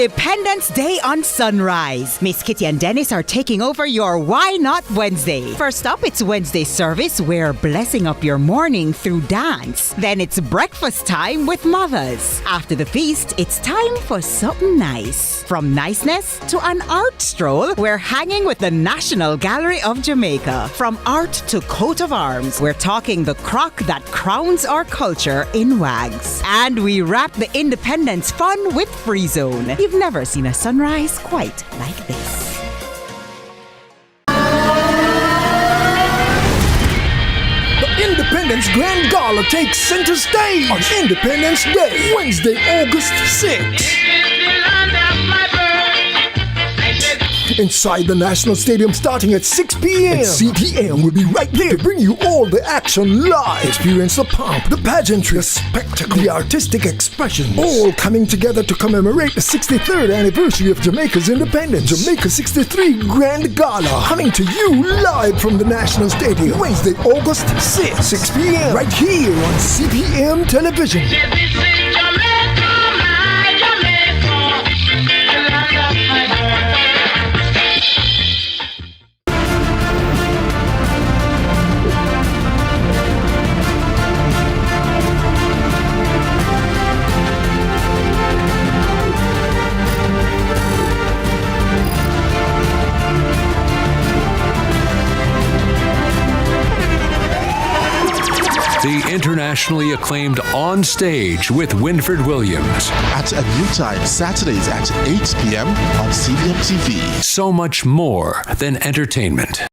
Independence Day on Sunrise. Miss Kitty and Dennis are taking over your Why Not Wednesday. First up, it's Wednesday service. We're blessing up your morning through dance. Then it's breakfast time with mothers. After the feast, it's time for something nice. From niceness to an art stroll, we're hanging with the National Gallery of Jamaica. From art to coat of arms, we're talking the crock that crowns our culture in wags. And we wrap the Independence fun with Free Zone. You've never seen a sunrise quite like this. The Independence Grand Gala takes center stage on Independence Day, Wednesday, August 6th. Inside the National Stadium starting at 6 p.m. And CVM will be right there to bring you all the action live. Experience the pomp, the pageantry, the spectacle, the artistic expressions, all coming together to commemorate the 63rd anniversary of Jamaica's independence. Jamaica 63 Grand Gala, coming to you live from the National Stadium, Wednesday, August 6th, 6 p.m. right here on CVM Television. The internationally acclaimed On Stage with Winford Williams. At a new time, Saturdays at 8 p.m. on CVM TV. So much more than entertainment.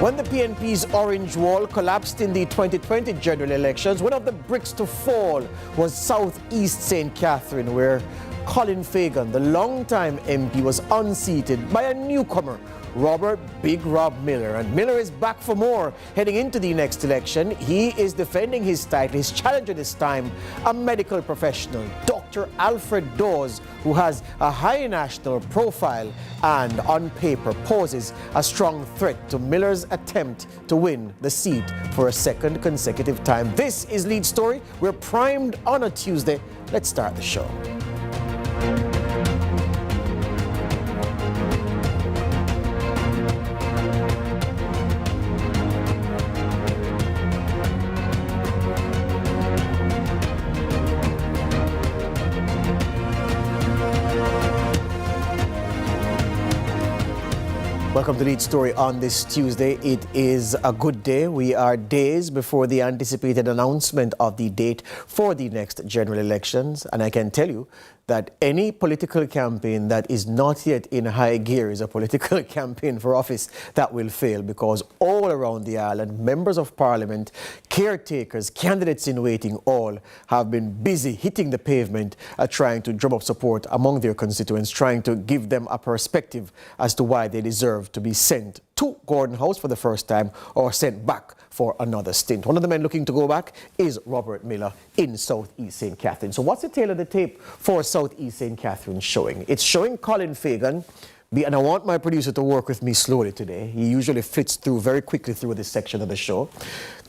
When the PNP's orange wall collapsed in the 2020 general elections, one of the bricks to fall was Southeast St. Catherine, where Colin Fagan, the longtime MP, was unseated by a newcomer, Robert Big Rob Miller. And Miller is back for more heading into the next election. He is defending his title. His challenger this time, a medical professional, Dr. Alfred Dawes, who has a high national profile and on paper poses a strong threat to Miller's attempt to win the seat for a second consecutive time. This is Lead Story. We're primed on a Tuesday. Let's start the show. Welcome to Lead Story on this Tuesday. It is a good day. We are days before the anticipated announcement of the date for the next general elections. And I can tell you, that any political campaign that is not yet in high gear is a political campaign for office that will fail, because all around the island, members of parliament, caretakers, candidates in waiting, all have been busy hitting the pavement trying to drum up support among their constituents, trying to give them a perspective as to why they deserve to be sent to Gordon House for the first time or sent back for another stint. One of the men looking to go back is Robert Miller in Southeast St. Catherine. So what's the tale of the tape for Southeast St. Catherine showing? It's showing Colin Fagan, and I want my producer to work with me slowly today. He usually flits through very quickly through this section of the show.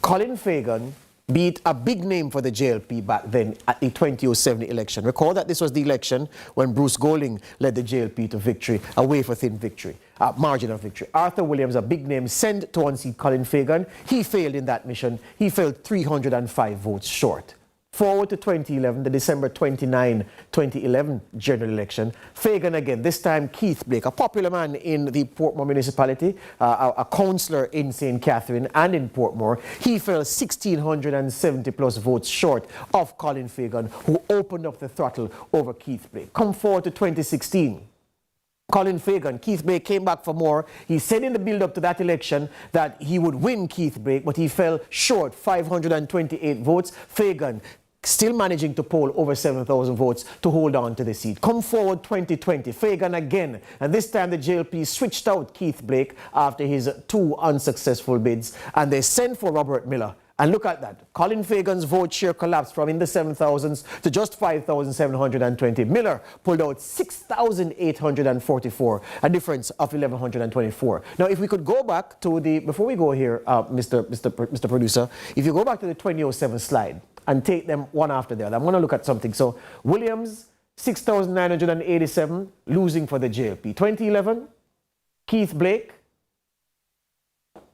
Colin Fagan beat a big name for the JLP back then at the 2007 election. Recall that this was the election when Bruce Golding led the JLP to victory, a wafer-thin victory, margin of victory. Arthur Williams, a big name, sent to unseat Colin Fagan. He failed in that mission. He fell 305 votes short. Forward to 2011, the December 29, 2011 general election. Fagan again, this time Keith Blake, a popular man in the Portmore municipality, a councillor in St. Catherine and in Portmore. He fell 1,670 plus votes short of Colin Fagan, who opened up the throttle over Keith Blake. Come forward to 2016. Colin Fagan, Keith Blake came back for more. He said in the build-up to that election that he would win Keith Blake, but he fell short, 528 votes. Fagan still managing to poll over 7,000 votes to hold on to the seat. Come forward 2020, Fagan again, and this time the JLP switched out Keith Blake after his 2 unsuccessful bids, and they sent for Robert Miller. And look at that. Colin Fagan's vote share collapsed from in the 7,000s to just 5,720. Miller pulled out 6,844, a difference of 1,124. Now, if we could go back to the, before we go here, Mr. Producer, if you go back to the 2007 slide and take them one after the other, I'm going to look at something. So, Williams, 6,987, losing for the JLP. 2011, Keith Blake,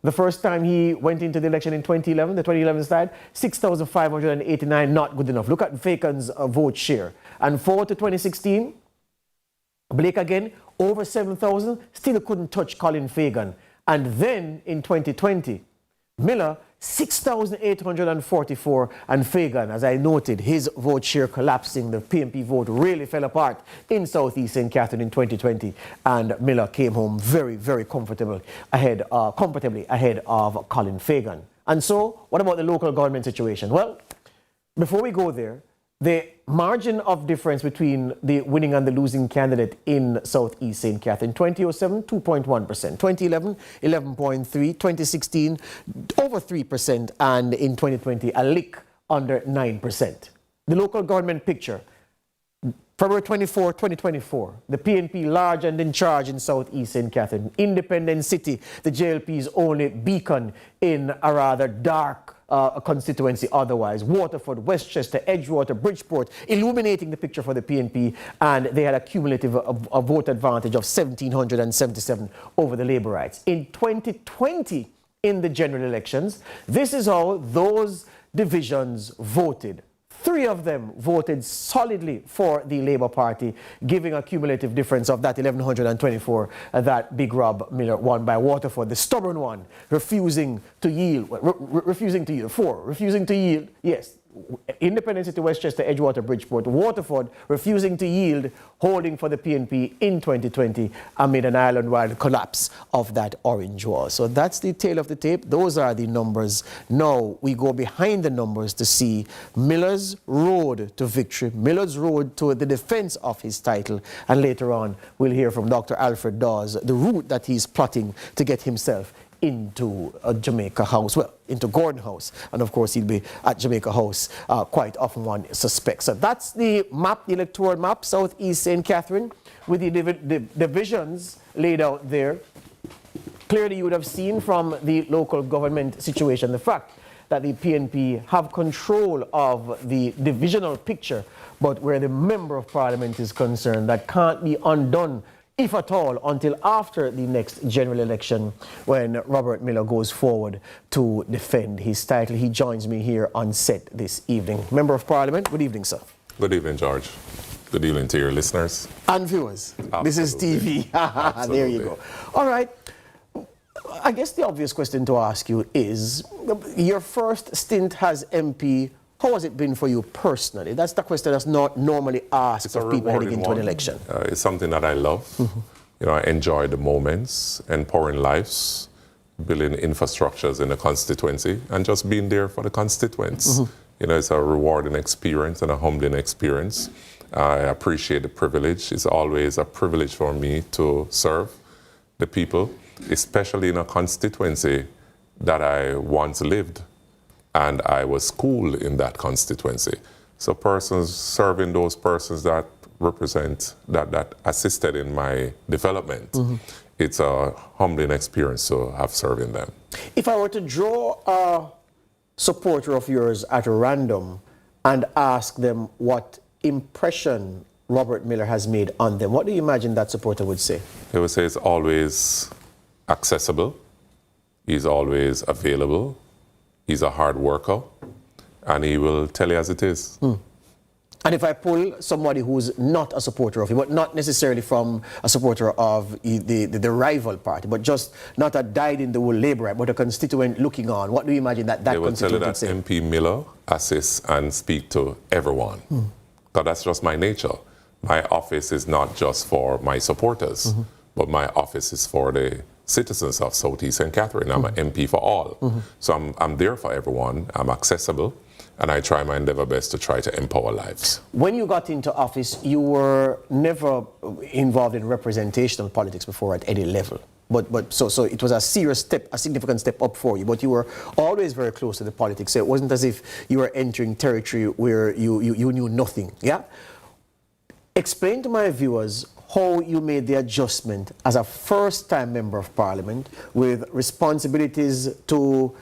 the first time he went into the election in 2011, the 2011 slide, 6,589, not good enough. Look at Fagan's vote share. And forward to 2016, Blake again, over 7,000, still couldn't touch Colin Fagan. And then in 2020, Miller, 6,844, and Fagan, as I noted, his vote share collapsing. The PNP vote really fell apart in Southeast St. Catherine in 2020, and Miller came home very, very comfortably ahead of Colin Fagan. And so, what about the local government situation? Well, before we go there, the margin of difference between the winning and the losing candidate in Southeast St. Catherine, 2007, 2.1%, 2011, 11.3%, 2016, over 3%, and in 2020, a lick under 9%. The local government picture, February 24, 2024, the PNP large and in charge in Southeast St. Catherine, Independent City, the JLP's only beacon in a rather dark constituency otherwise. Waterford, Westchester, Edgewater, Bridgeport, illuminating the picture for the PNP, and they had a cumulative vote advantage of 1,777 over the Labourites. In 2020, in the general elections, this is how those divisions voted. 3 of them voted solidly for the Labour Party, giving a cumulative difference of that 1,124 that Big Rob Miller won by Waterford, the stubborn one, refusing to yield. 4, refusing to yield, yes. Independent City, Westchester, Edgewater, Bridgeport, Waterford refusing to yield, holding for the PNP in 2020 amid an island-wide collapse of that orange wall. So that's the tale of the tape. Those are the numbers. Now we go behind the numbers to see Miller's road to victory, Miller's road to the defense of his title, and later on we'll hear from Dr. Alfred Dawes, the route that he's plotting to get himself into Jamaica House, well, into Gordon House, and of course he'll be at Jamaica House quite often, one suspects. So that's the map, the electoral map, Southeast St. Catherine, with the divisions laid out there. Clearly you would have seen from the local government situation the fact that the PNP have control of the divisional picture, but where the Member of Parliament is concerned, that can't be undone, if at all, until after the next general election when Robert Miller goes forward to defend his title. He joins me here on set this evening. Member of Parliament, good evening, sir. Good evening, George. Good evening to your listeners. And viewers. Absolutely. This is TV. There you go. All right. I guess the obvious question to ask you is, your first stint as MP How has it been for you personally? That's the question that's not normally asked of people heading into an election. It's something that I love. You know, I enjoy the moments, empowering lives, building infrastructures in the constituency, and just being there for the constituents. You know, it's a rewarding experience and a humbling experience. I appreciate the privilege. It's always a privilege for me to serve the people, especially in a constituency that I once lived, and I was schooled in that constituency. So persons, serving those persons that represent, that assisted in my development, it's a humbling experience to have serving them. If I were to draw a supporter of yours at random and ask them what impression Robert Miller has made on them, what do you imagine that supporter would say? They would say it's always accessible, he's always available, he's a hard worker, and he will tell you as it is. And if I pull somebody who's not a supporter of you, but not necessarily from a supporter of the rival party, but just not a dyed-in-the-wool Labourite, but a constituent looking on, what do you imagine that constituent would say? They will tell you that MP Miller assists and speaks to everyone. Because that's just my nature. My office is not just for my supporters, but my office is for the citizens of Southeast St. Catherine. I'm an MP for all. So I'm there for everyone. I'm accessible. And I try my endeavor best to try to empower lives. When you got into office, you were never involved in representational politics before at any level. So it was a serious step, a significant step up for you. But you were always very close to the politics. So it wasn't as if you were entering territory where you knew nothing. Yeah. Explain to my viewers how you made the adjustment as a first-time member of Parliament with responsibilities to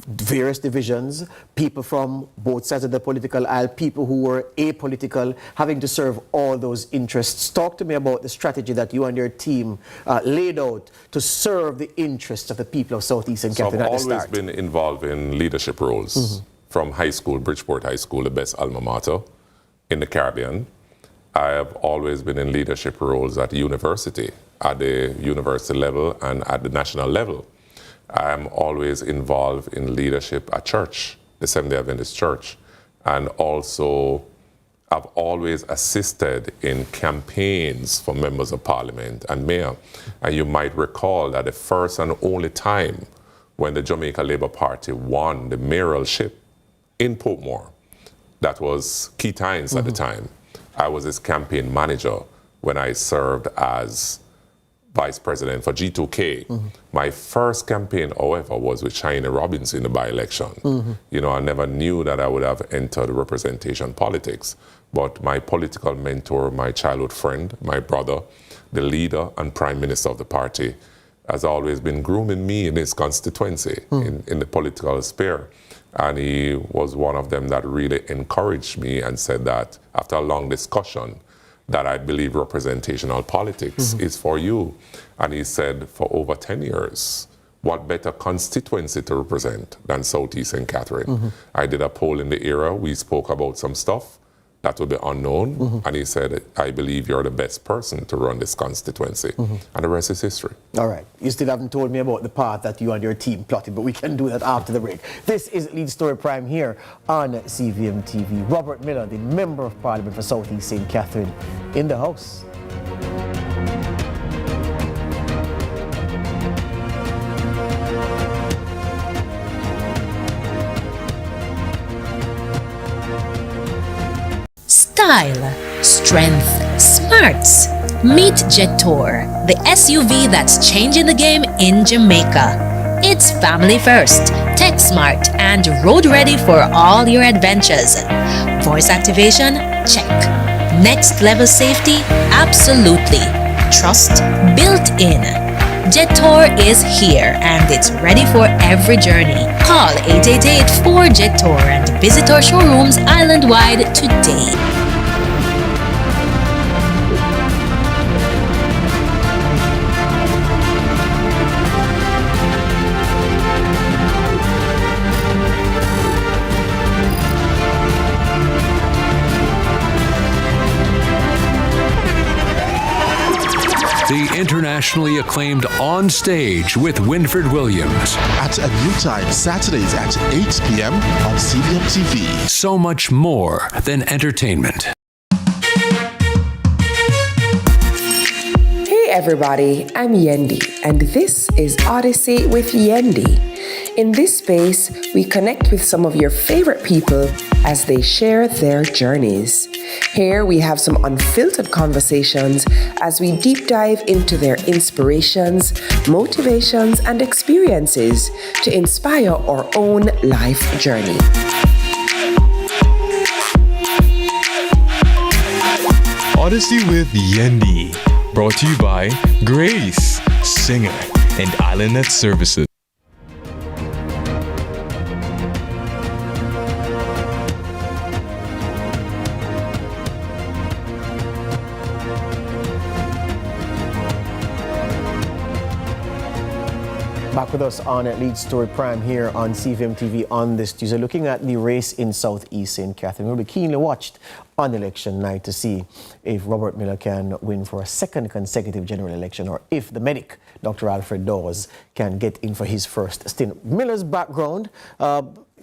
various divisions, people from both sides of the political aisle, people who were apolitical, having to serve all those interests. Talk to me about the strategy that you and your team laid out to serve the interests of the people of Southeast St. Catherine at the start. I've always been involved in leadership roles. From high school, Bridgeport High School, the best alma mater in the Caribbean. I have always been in leadership roles at university, at the university level and at the national level. I'm always involved in leadership at church, the Seventh-day Adventist Church, and also I've always assisted in campaigns for members of parliament and mayor. And you might recall that the first and only time when the Jamaica Labour Party won the mayoralship in Portmore, that was Keith Hines at the time. I was his campaign manager when I served as vice president for G2K. My first campaign, however, was with Shiny Robbins in the by-election. You know, I never knew that I would have entered representation politics. But my political mentor, my childhood friend, my brother, the leader and prime minister of the party, has always been grooming me in his constituency, in the political sphere. And he was one of them that really encouraged me and said that after a long discussion, that I believe representational politics is for you. And he said, for over 10 years, what better constituency to represent than Southeast St. Catherine? I did a poll in the era, we spoke about some stuff that would be unknown, and he said, I believe you're the best person to run this constituency. And the rest is history. All right. You still haven't told me about the path that you and your team plotted, but we can do that after the break. This is Lead Story Prime here on CVM TV. Robert Miller, the Member of Parliament for Southeast St. Catherine, in the house. Style, strength, smarts. Meet Jetor, the SUV that's changing the game in Jamaica. It's family first, tech smart, and road ready for all your adventures. Voice activation? Check. Next level safety? Absolutely. Trust? Built in. Jetor is here and it's ready for every journey. Call 888-4JETOR and visit our showrooms island-wide today. The internationally acclaimed On Stage with Winfred Williams. At a new time, Saturdays at 8 p.m. on CVM TV. So much more than entertainment. Hey everybody, I'm Yendi, and this is Odyssey with Yendi. In this space, we connect with some of your favorite people as they share their journeys. Here we have some unfiltered conversations as we deep dive into their inspirations, motivations, and experiences to inspire our own life journey. Odyssey with Yendi, brought to you by Grace, Singer, and IslandNet Services. Back with us on Lead Story Prime here on CVM TV on this Tuesday, looking at the race in Southeast St. Catherine. We'll be keenly watched on election night to see if Robert Miller can win for a second consecutive general election, or if the medic, Dr. Alfred Dawes, can get in for his first stint. Miller's background,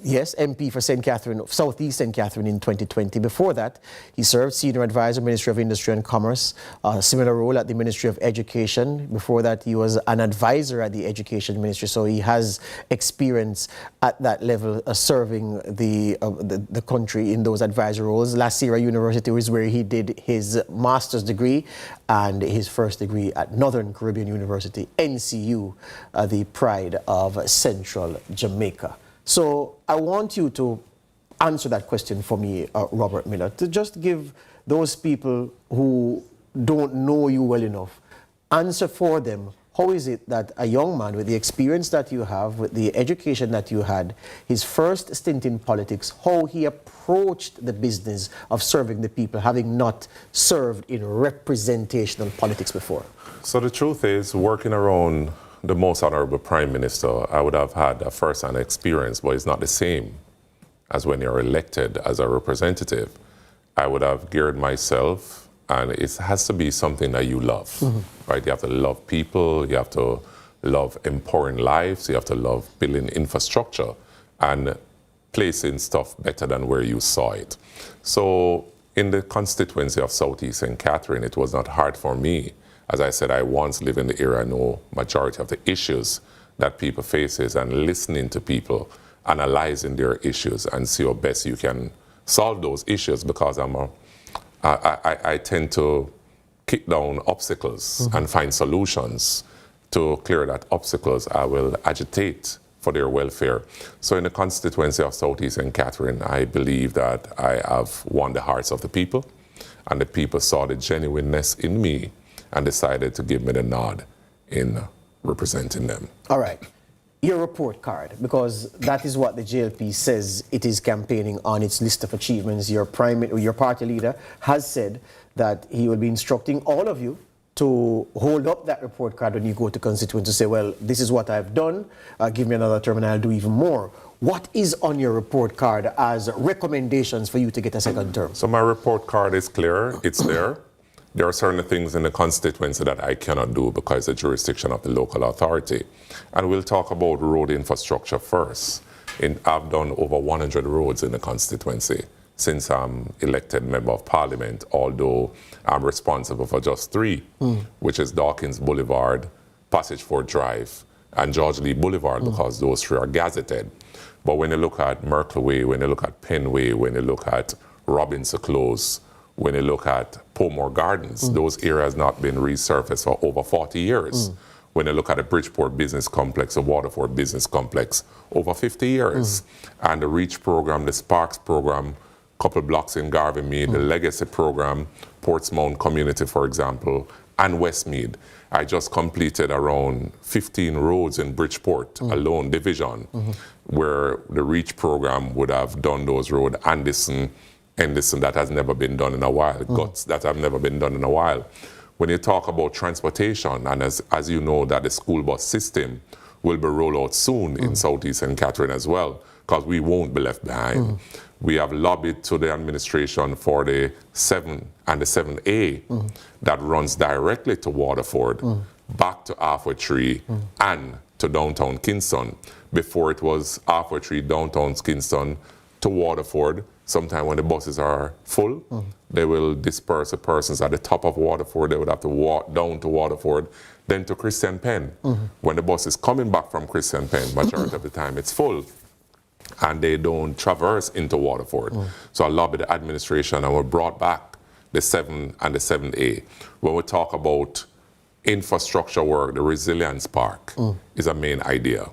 yes, MP for St. Catherine, Southeast St. Catherine in 2020. Before that, he served Senior Advisor, Ministry of Industry and Commerce, a similar role at the Ministry of Education. Before that, he was an advisor at the Education Ministry, so he has experience at that level serving the country in those advisory roles. La Sierra University was where he did his master's degree and his first degree at Northern Caribbean University, NCU, the pride of Central Jamaica. So I want you to answer that question for me, Robert Miller, to just give those people who don't know you well enough, answer for them. How is it that a young man with the experience that you have, with the education that you had, his first stint in politics, how he approached the business of serving the people, having not served in representational politics before? So the truth is, working around the most honorable Prime Minister, I would have had a first-hand experience, but it's not the same as when you're elected as a representative. I would have geared myself, and it has to be something that you love, right? You have to love people, you have to love empowering lives, you have to love building infrastructure and placing stuff better than where you saw it. So in the constituency of Southeast St. Catherine, it was not hard for me. As I said, I once lived in the area, I know majority of the issues that people faces, and listening to people, analyzing their issues, and see how best you can solve those issues, because I tend to kick down obstacles and find solutions. To clear that obstacles, I will agitate for their welfare. So in the constituency of Southeast St. Catherine, I believe that I have won the hearts of the people, and the people saw the genuineness in me and decided to give me the nod in representing them. All right. Your report card, because that is what the JLP says it is campaigning on its list of achievements. Your party leader has said that he will be instructing all of you to hold up that report card when you go to constituents to say, well, this is what I've done, give me another term and I'll do even more. What is on your report card as recommendations for you to get a second term? So my report card is clear, it's there. There are certain things in the constituency that I cannot do because the jurisdiction of the local authority. And we'll talk about road infrastructure first. I've done over 100 roads in the constituency since I'm elected member of parliament, although I'm responsible for just 3, which is Dawkins Boulevard, Passage Fort Drive, and George Lee Boulevard, because those 3 are gazetted. But when you look at Merkel Way, when you look at Penway, when you look at Robinson Close, when you look at Pomore Gardens, those areas not been resurfaced for over 40 years. When you look at the Bridgeport Business Complex, the Waterford Business Complex, over 50 years. And the REACH program, the Sparks program, couple blocks in Garvey-Mead, the Legacy program, Portsmouth Community, for example, and Westmead. I just completed around 15 roads in Bridgeport alone, division, where the REACH program would have done those roads. Anderson, that has never been done in a while. Guts, that have never been done in a while. When you talk about transportation, and as you know, that the school bus system will be rolled out soon in Southeast St. Catherine as well. because we won't be left behind. We have lobbied to the administration for the 7 and the 7A that runs directly to Waterford, back to Halfway Tree, and to downtown Kingston. Before it was Halfway Tree, downtown Kingston, to Waterford. Sometime when the buses are full, they will disperse the persons at the top of Waterford. They would have to walk down to Waterford, then to Christian Penn. When the bus is coming back from Christian Penn, majority of the time it's full, and they don't traverse into Waterford. So I lobbied the administration, and we brought back the 7 and the 7A. When we talk about infrastructure work, the Resilience Park is a main idea.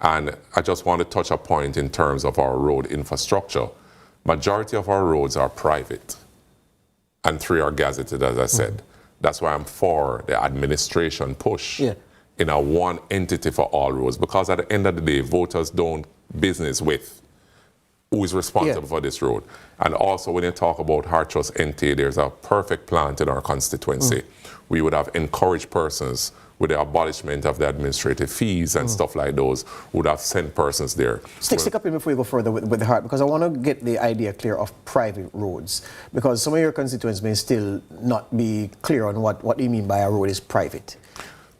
And I just want to touch a point in terms of our road infrastructure. Majority of our roads are private, and 3 are gazetted, as I said. That's why I'm for the administration push in a one entity for all roads, because at the end of the day, voters don't business with who is responsible for this road. And also, when you talk about Hartrust NT, there's a perfect plan in our constituency. We would have encouraged persons with the abolishment of the administrative fees and stuff like those, would have sent persons there. Stick up in before you go further with the heart, because I want to get the idea clear of private roads, because some of your constituents may still not be clear on what you mean by a road is private.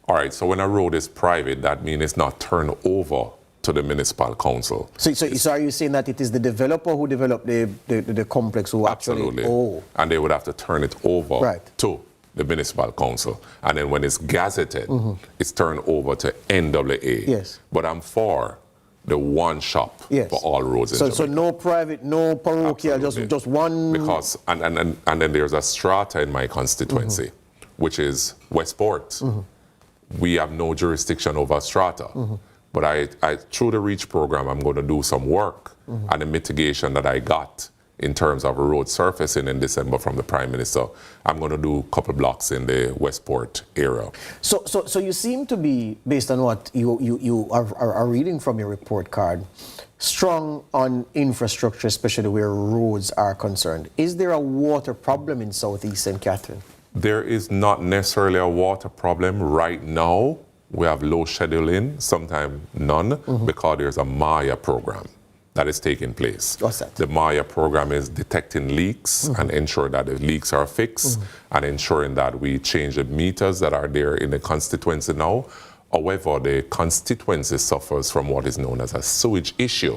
All right, so when a road is private, that means it's not turned over to the municipal council. So are you saying that it is the developer who developed the complex who Absolutely. actually... Oh. And they would have to turn it over to the municipal council. And then when it's gazetted, it's turned over to NWA. Yes. But I'm for the one shop for all roads in Jamaica. So no private, no parochial, just one... Because, and then there's a strata in my constituency, which is Westport. We have no jurisdiction over strata. But I, through the REACH program, I'm going to do some work and the mitigation that I got in terms of road surfacing in December from the Prime Minister. I'm going to do a couple blocks in the Westport area. So you seem to be, based on what you are reading from your report card, strong on infrastructure, especially where roads are concerned. Is there a water problem in Southeast St. Catherine? There is not necessarily a water problem right now. We have low scheduling, sometimes none, because there's a Maya program that is taking place. What's that? The Maya program is detecting leaks and ensure that the leaks are fixed and ensuring that we change the meters that are there in the constituency now. However, the constituency suffers from what is known as a sewage issue.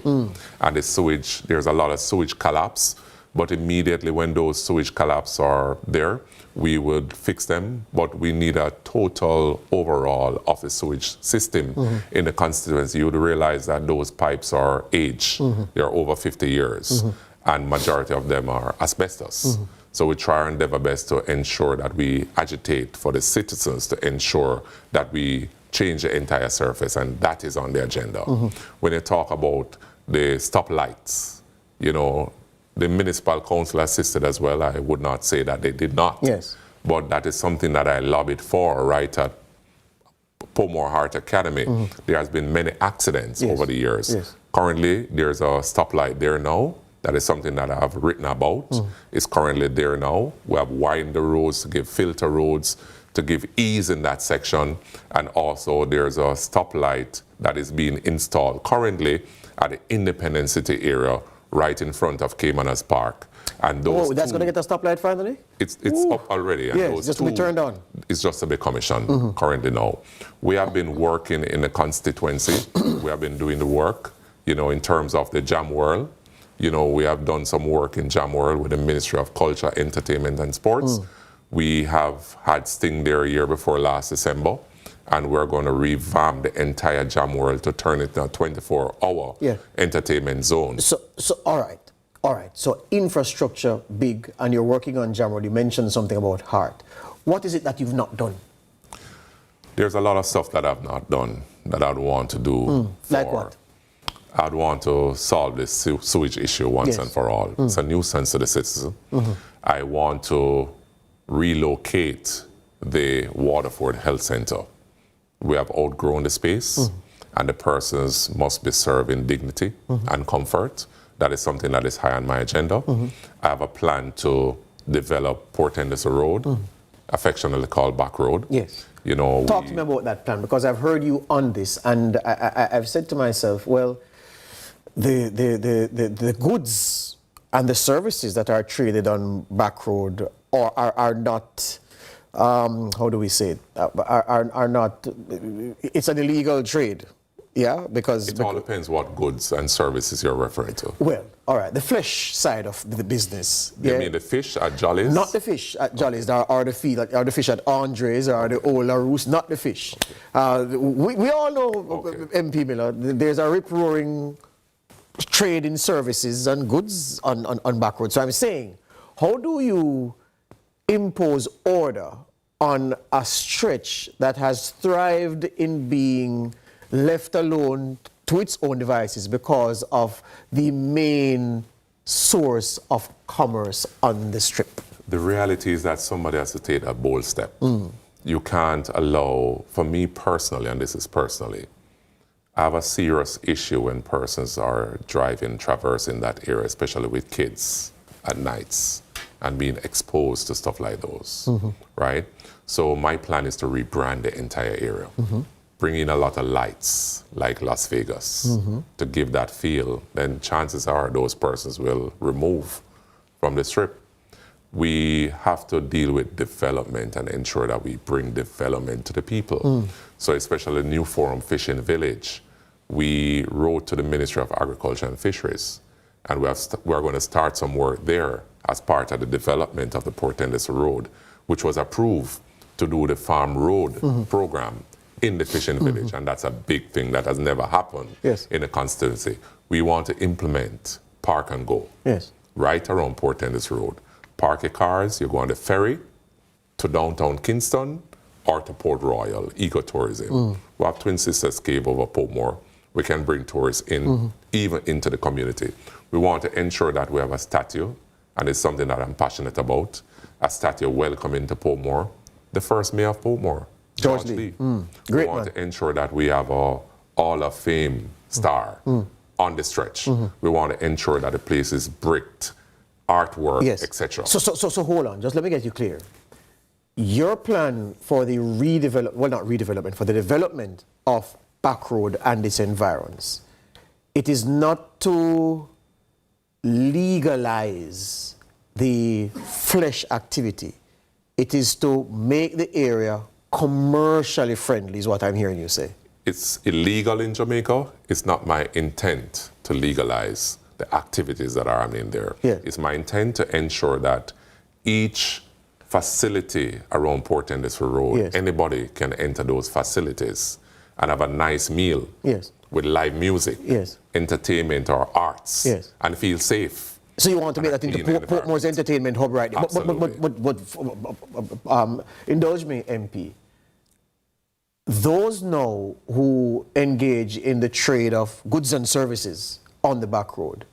And the sewage, there's a lot of sewage collapse, but immediately when those sewage collapse are there, we would fix them, but we need a total overhaul of the sewage system in the constituency. You would realize that those pipes are aged. They're over 50 years, and majority of them are asbestos. So we try our endeavor best to ensure that we agitate for the citizens to ensure that we change the entire surface, and that is on the agenda. When you talk about the stoplights, you know, the municipal council assisted as well. I would not say that they did not. Yes. But that is something that I lobbied for right at Pomore Heart Academy. There has been many accidents over the years. Currently, there's a stoplight there now. That is something that I have written about. It's currently there now. We have widened the roads to give filter roads, to give ease in that section. And also there's a stoplight that is being installed currently at the Independence City area, right in front of Caymanas Park. And those that's going to get a stoplight finally? It's up already. And yes, just to be turned on. It's just to be commissioned currently now. We have been working in the constituency. We have been doing the work, you know, in terms of the Jam World. You know, we have done some work in Jam World with the Ministry of Culture, Entertainment and Sports. We have had Sting there a year before last December. And we're going to revamp the entire Jam World to turn it into a 24-hour entertainment zone. So all right. So infrastructure, big, and you're working on Jam World. You mentioned something about heart. What is it that you've not done? There's a lot of stuff that I've not done that I'd want to do. Like what? I'd want to solve this sewage issue once and for all. It's a nuisance to the citizen. I want to relocate the Waterford Health Center. We have outgrown the space, and the persons must be served in dignity and comfort. That is something that is high on my agenda. I have a plan to develop Port Henderson Road, affectionately called Back Road. Yes. You know, talk to me about that plan, because I've heard you on this, and I've said to myself, well, the goods and the services that are traded on back road are not, how do we say it, are not, it's an illegal trade. Yeah, because it all depends what goods and services you're referring to. Well, all right, the flesh side of the business. You mean the fish at Jolly's? Not the fish at Jolly's, or the fish at Andre's or the Old Larousse, not the fish. We all know, MP Miller, there's a rip-roaring trade in services and goods on back roads. So I'm saying, how do you impose order on a stretch that has thrived in being left alone to its own devices because of the main source of commerce on the strip? The reality is that somebody has to take a bold step. You can't allow, for me personally, and this is personally, I have a serious issue when persons are driving, traversing that area, especially with kids at nights and being exposed to stuff like those, right? So my plan is to rebrand the entire area. Bring in a lot of lights, like Las Vegas, to give that feel. Then chances are those persons will remove from the strip. We have to deal with development and ensure that we bring development to the people. So especially New Forum Fishing Village, we wrote to the Ministry of Agriculture and Fisheries, and we're going to start some work there as part of the development of the Port Enders Road, which was approved to do the Farm Road program in the fishing village, and that's a big thing that has never happened in the constituency. We want to implement Park and Go right around Port Enders Road. Park your cars, you go on the ferry to downtown Kingston or to Port Royal, ecotourism. We have Twin Sisters Cave over Portmore. We can bring tourists in, even into the community. We want to ensure that we have a statue, and it's something that I'm passionate about, a statue welcoming to Portmore, the first mayor of Portmore, George Lee. We want to ensure that we have a Hall of Fame star on the stretch. We want to ensure that the place is bricked, artwork, etc. So hold on, just let me get you clear. Your plan for the for the development of back road and its environs, it is not to legalize the flesh activity. It is to make the area commercially friendly, is what I'm hearing you say. It's illegal in Jamaica. It's not my intent to legalize the activities that are happening there. It's my intent to ensure that each facility around Port Enders Road, anybody can enter those facilities and have a nice meal with live music, entertainment or arts, and feel safe. So you want to make that into Portmore's entertainment hub right there. But indulge me, MP. Those now who engage in the trade of goods and services on the back road,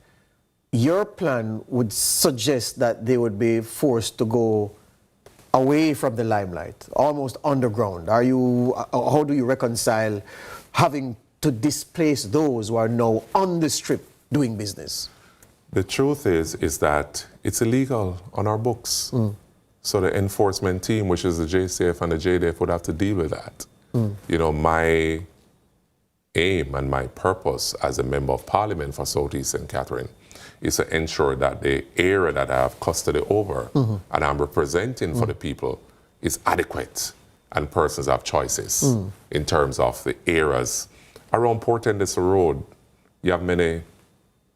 your plan would suggest that they would be forced to go away from the limelight, almost underground. How do you reconcile having to displace those who are now on the strip doing business? The truth is that it's illegal on our books. So the enforcement team, which is the JCF and the JDF, would have to deal with that. You know, my aim and my purpose as a member of parliament for Southeast St. Catherine is to ensure that the area that I have custody over and I'm representing for the people is adequate and persons have choices in terms of the areas. Around Port Enders Road, you have many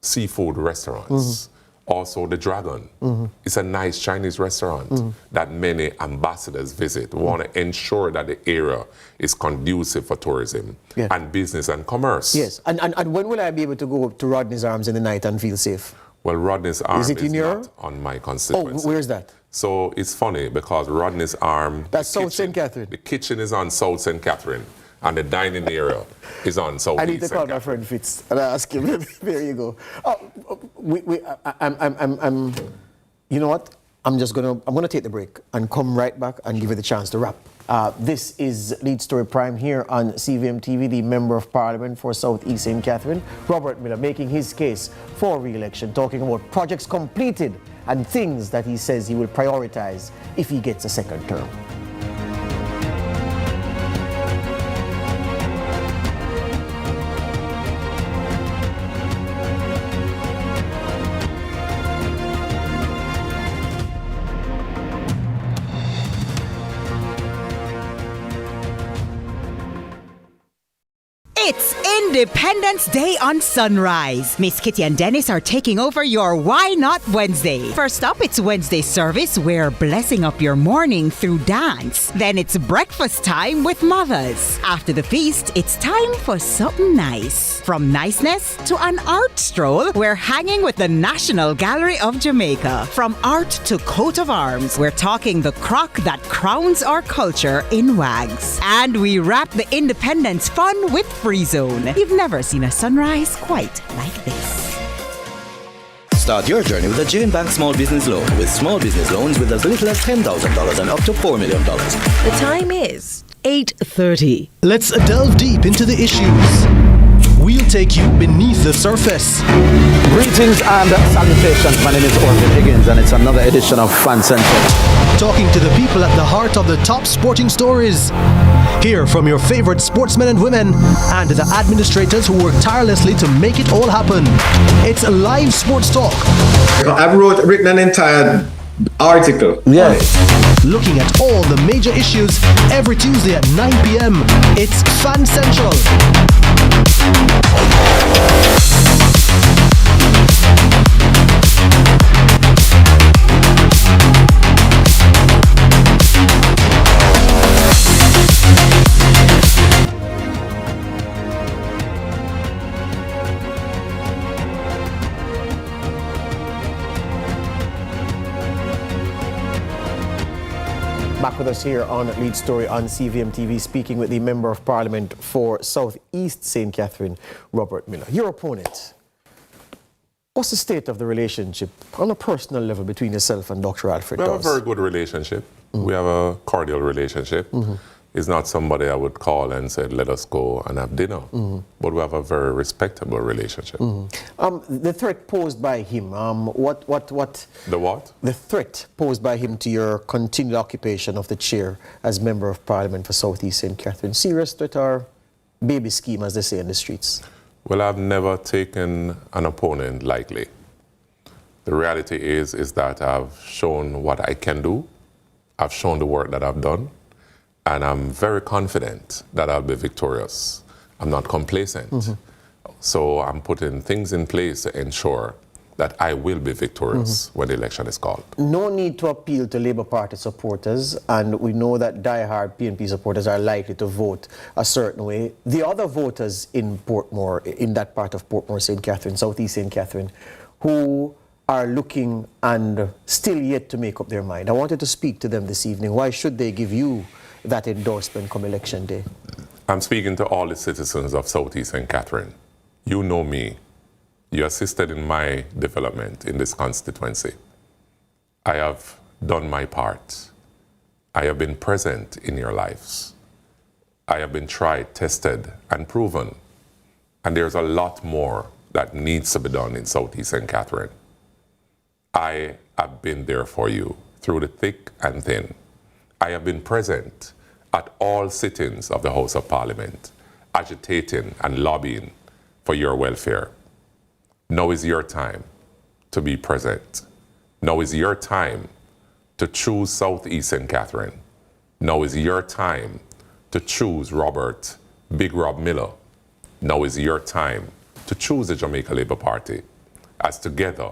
seafood restaurants. Also the Dragon. It's a nice Chinese restaurant that many ambassadors visit. We want to ensure that the area is conducive for tourism and business and commerce. Yes, and when will I be able to go to Rodney's Arms in the night and feel safe? Well, Rodney's Arms is not on my constituency. Oh, where's that? So it's funny because Rodney's Arm... That's South St. Catherine. The kitchen is on South St. Catherine. And the dining area is on South. I need to call my friend Fitz and ask him. There you go. You know what? I'm gonna take the break and come right back and give you the chance to wrap. This is Lead Story Prime here on CVM TV. The Member of Parliament for South East St. Catherine, Robert Miller, making his case for re-election, talking about projects completed and things that he says he will prioritize if he gets a second term. Independence Day on Sunrise. Miss Kitty and Dennis are taking over your Why Not Wednesday. First up, it's Wednesday service. We're blessing up your morning through dance. Then it's breakfast time with mothers. After the feast, it's time for something nice. From niceness to an art stroll, we're hanging with the National Gallery of Jamaica. From art to coat of arms, we're talking the crock that crowns our culture in wags. And we wrap the Independence fun with Free Zone. You've never seen a sunrise quite like this. Start your journey with a Jane Bank Small Business Loan with small business loans with as little as $10,000 and up to $4 million. The time is 8:30. Let's delve deep into the issues. We'll take you beneath the surface. Greetings and salutations. My name is Orville Higgins and it's another edition of Fan Central. Talking to the people at the heart of the top sporting stories. Hear from your favorite sportsmen and women and the administrators who work tirelessly to make it all happen. It's live sports talk. I've written an entire article. Yeah. Looking at all the major issues every Tuesday at 9 p.m. It's Fan Central. Back with us here on Lead Story on CVM TV, speaking with the Member of Parliament for South East St. Catherine, Robert Miller. Your opponent, what's the state of the relationship on a personal level between yourself and Dr. Alfred Dawes? We have a very good relationship. We have a cordial relationship. He's not somebody I would call and say, let us go and have dinner. But we have a very respectable relationship. The threat posed by him, what? The what? The threat posed by him to your continued occupation of the chair as Member of Parliament for South East St. Catherine. Serious threat or baby scheme, as they say in the streets? Well, I've never taken an opponent lightly. The reality is that I've shown what I can do. I've shown the work that I've done. And I'm very confident that I'll be victorious. I'm not complacent. So I'm putting things in place to ensure that I will be victorious when the election is called. No need to appeal to Labour Party supporters, and we know that die-hard PNP supporters are likely to vote a certain way. The other voters in Portmore, in that part of Portmore, St. Catherine, South East St. Catherine, who are looking and still yet to make up their mind. I wanted to speak to them this evening. Why should they give you that endorsement come election day? I'm speaking to all the citizens of South East St. Catherine. You know me. You assisted in my development in this constituency. I have done my part. I have been present in your lives. I have been tried, tested, and proven. And there's a lot more that needs to be done in South East St. Catherine. I have been there for you through the thick and thin. I have been present at all sittings of the House of Parliament, agitating and lobbying for your welfare. Now is your time to be present. Now is your time to choose South East St. Catherine. Now is your time to choose Robert Big Rob Miller. Now is your time to choose the Jamaica Labour Party. As together,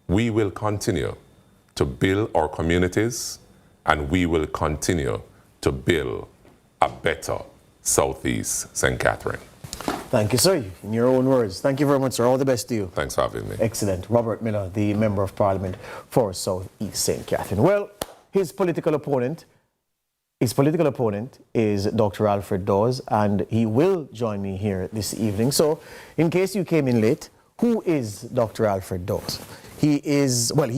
we will continue to build our communities, and we will continue to build a better South East St. Catherine. Thank you, sir. In your own words. Thank you very much, sir. All the best to you. Thanks for having me. Excellent. Robert Miller, the Member of Parliament for South East St. Catherine. Well, his political opponent is Dr. Alfred Dawes, and he will join me here this evening. So, in case you came in late, who is Dr. Alfred Dawes? He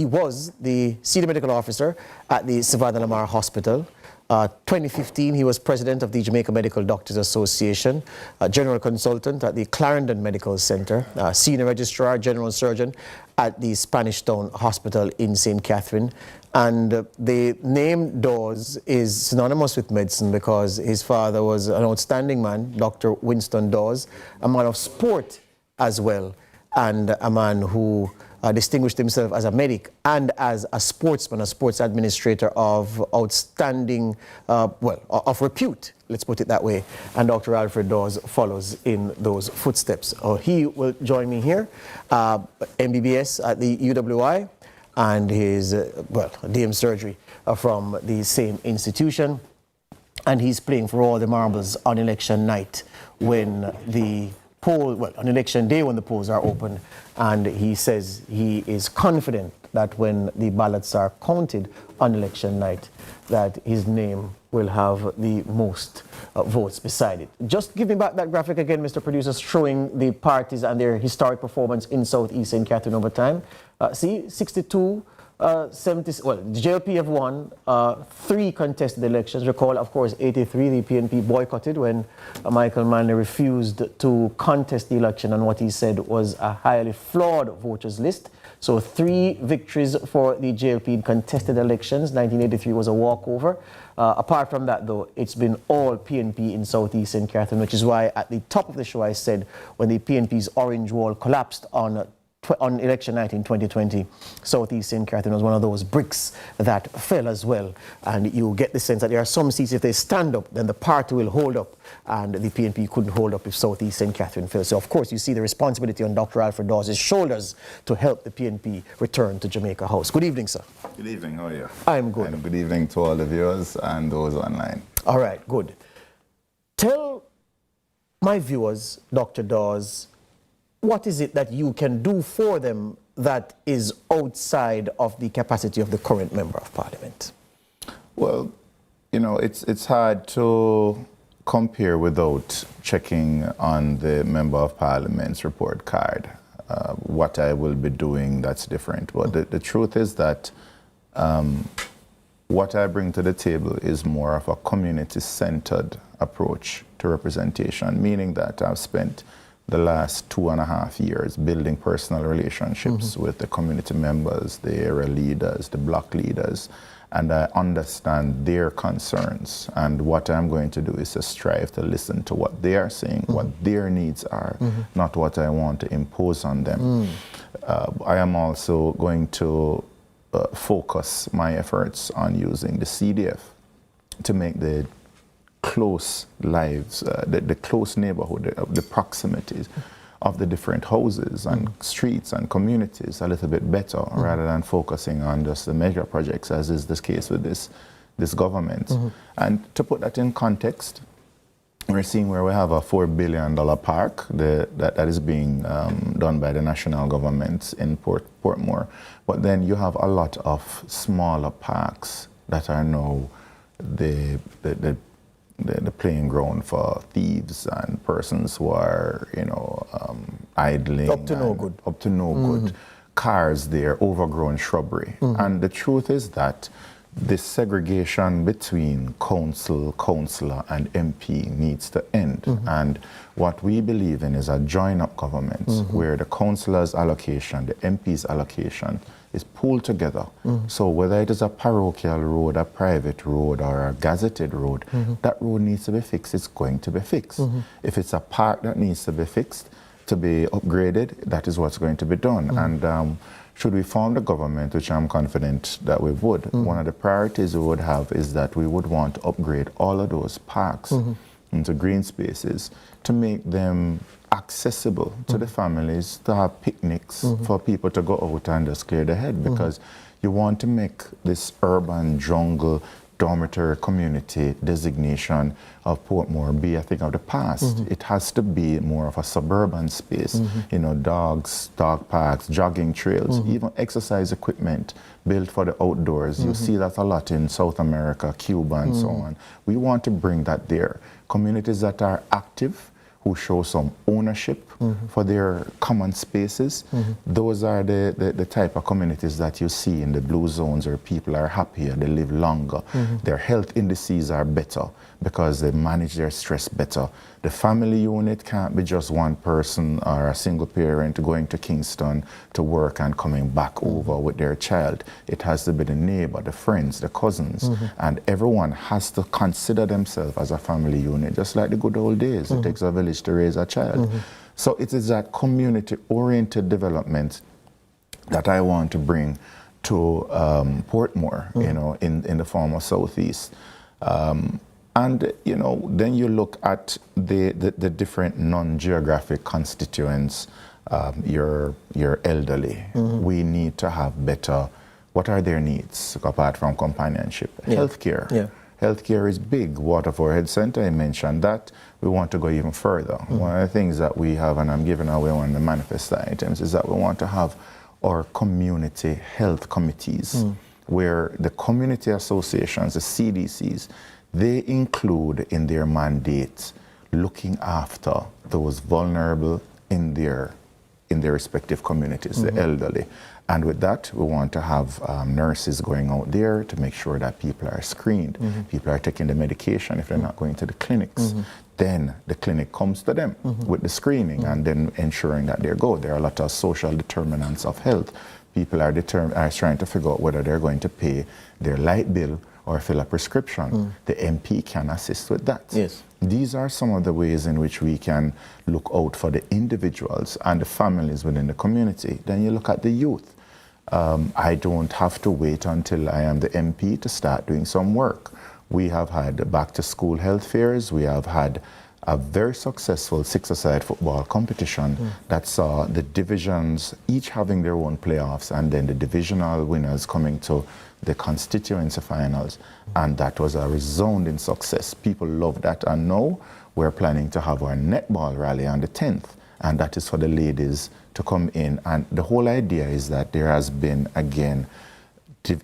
was the Senior Medical Officer at the Savannah Lamar Hospital. 2015, he was President of the Jamaica Medical Doctors Association, General Consultant at the Clarendon Medical Center, Senior Registrar, General Surgeon at the Spanish Town Hospital in St. Catherine. And the name Dawes is synonymous with medicine because his father was an outstanding man, Dr. Winston Dawes, a man of sport as well, and a man who distinguished himself as a medic and as a sportsman, a sports administrator of outstanding, of repute let's put it that way. And Dr. Alfred Dawes follows in those footsteps. He will join me here, MBBS at the UWI, and his, DM surgery from the same institution. And he's playing for all the marbles on election night when the on election day when the polls are open. And he says he is confident that when the ballots are counted on election night, that his name will have the most votes beside it. Just give me back that graphic again, Mr. Producer, showing the parties and their historic performance in Southeast St. Catherine over time. See, 62, 70, well, the JLP have won 3 contested elections. Recall, of course, 83, the PNP boycotted when Michael Manley refused to contest the election on what he said was a highly flawed voters list. So 3 victories for the JLP in contested elections. 1983 was a walkover. Apart from that, though, it's been all PNP in Southeast St. Catherine, which is why at the top of the show I said when the PNP's orange wall collapsed on election night in 2020, Southeast St. Catherine was one of those bricks that fell as well. And you get the sense that there are some seats, if they stand up, then the party will hold up, and the PNP couldn't hold up if Southeast St. Catherine fell. So, of course, you see the responsibility on Dr. Alfred Dawes' shoulders to help the PNP return to Jamaica House. Good evening, sir. Good evening, how are you? I'm good. And good evening to all the viewers and those online. All right, good. Tell my viewers, Dr. Dawes, what is it that you can do for them that is outside of the capacity of the current Member of Parliament? Well, you know, it's hard to compare without checking on the Member of Parliament's report card what I will be doing that's different. But the truth is that what I bring to the table is more of a community-centered approach to representation, meaning that I've spent the last 2.5 years building personal relationships with the community members, the area leaders, the block leaders, and I understand their concerns. And what I'm going to do is to strive to listen to what they are saying, what their needs are, not what I want to impose on them. I am also going to focus my efforts on using the CDF to make the close lives, the close neighborhood, the proximities of the different houses and streets and communities a little bit better, rather than focusing on just the mega projects, as is the case with this government. And to put that in context, we're seeing where we have a $4 billion park that is being done by the national government in Portmore. But then you have a lot of smaller parks that are now the playing ground for thieves and persons who are, you know, idling. Up to no good. Up to no good. Cars there, overgrown shrubbery. And the truth is that this segregation between council, councillor, and MP needs to end. And what we believe in is a join-up government where the councillor's allocation, the MP's allocation is pooled together. So whether it is a parochial road, a private road, or a gazetted road, that road needs to be fixed, it's going to be fixed. If it's a park that needs to be fixed, to be upgraded, that is what's going to be done. And should we form the government, which I'm confident that we would, one of the priorities we would have is that we would want to upgrade all of those parks into green spaces to make them accessible to the families, to have picnics for people to go out and just clear their head, because you want to make this urban jungle dormitory community designation of Portmore be a thing of the past. It has to be more of a suburban space, you know, dog parks, jogging trails, even exercise equipment built for the outdoors. You see that a lot in South America, Cuba, and so on. We want to bring that there. Communities that are active, who show some ownership for their common spaces. Those are the type of communities that you see in the blue zones, where people are happier, they live longer, their health indices are better because they manage their stress better. The family unit can't be just one person or a single parent going to Kingston to work and coming back over with their child. It has to be the neighbor, the friends, the cousins, and everyone has to consider themselves as a family unit, just like the good old days. It takes a village to raise a child. So it is that community-oriented development that I want to bring to Portmore, you know, in the former Southeast. And, then you look at the different non-geographic constituents, your elderly. We need to have better, what are their needs apart from companionship? Healthcare. Yeah. Healthcare is big. Waterford Health Center, I mentioned that. We want to go even further. One of the things that we have, and I'm giving away one of the manifesto items, is that we want to have our community health committees, where the community associations, the CDCs, they include in their mandates looking after those vulnerable in their respective communities, the elderly. And with that, we want to have nurses going out there to make sure that people are screened, people are taking the medication if they're not going to the clinics. Then the clinic comes to them with the screening and then ensuring that they're good. There are a lot of social determinants of health. People are trying to figure out whether they're going to pay their light bill or fill a prescription. The MP can assist with that. Yes. These are some of the ways in which we can look out for the individuals and the families within the community. Then you look at the youth. I don't have to wait until I am the MP to start doing some work. We have had back-to-school health fairs. We have had a very successful six-a-side football competition that saw the divisions each having their own playoffs and then the divisional winners coming to the constituency finals. And that was a resounding success. People loved that. And now we're planning to have our netball rally on the 10th. And that is for the ladies to come in. And the whole idea is that there has been, again,